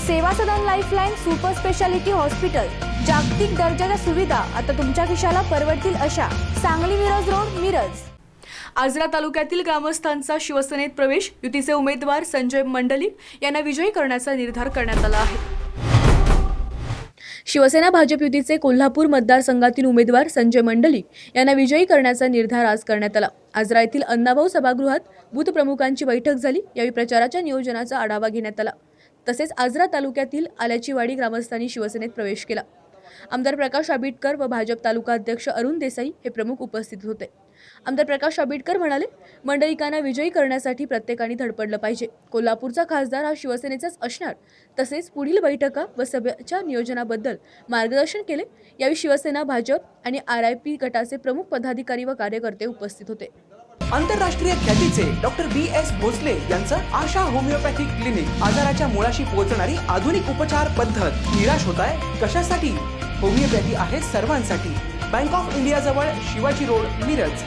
सेवा सदन lifeline super speciality hospital, जागतिक दर्जाच्या सुविधा आता तुमच्या खिशाला परवडतील अशा। सांगली मिरज रोड, मिरज। आजरा तालुक्यातील ग्रामस्थांचा शिवसेनेत प्रवेश। युतीचे उमेदवार संजय मंडलिक यांना विजयी करण्याचा निर्धार करण्यात आला आहे। शिवसेना भाजप युतीचे कोल्हापूर मतदारसंघातील उमेदवार संजय मंडलिक यांना विजयी करण्याचा निर्धार आज करण्यात आला। आजरा येथील अण्णाभाऊ सभागृहात बूथ प्रमुखांची बैठक झाली। यावेळी प्रचाराच्या नियोजनाचा आढावा घेण्यात आला। तसेच आजरा तालुक्यातील आल्याचीवाडी ग्रामस्थांनी शिवसेनेत प्रवेश केला। आमदार प्रकाश आबिटकर व भाजप तालुका अध्यक्ष अरुण देसाई हे प्रमुख उपस्थित होते। आमदार प्रकाश आबिटकर म्हणाले, मंडलिकांना विजयी करण्यासाठी प्रत्येकाने धडपडलं पाहिजे। कोल्हापूरचा खासदार हा शिवसेनेचाच असणार। तसेच पुढील बैठका व सभेच्या नियोजनाबद्दल मार्गदर्शन केले। यावेळी शिवसेना, भाजप आणि RIP गटाचे प्रमुख पदाधिकारी व कार्यकर्ते उपस्थित होते। आंतरराष्ट्रीय ख्यातीचे डॉक्टर BS भोसले यांचं आशा होमिओपॅथिक क्लिनिक, आजाराच्या मुळाशी पोहोचणारी आधुनिक उपचार पद्धत। निराश होताय कशासाठी? होमिओपॅथी आहे सर्वांसाठी। बँक ऑफ इंडिया जवळ शिवाजी रोड, मिरज।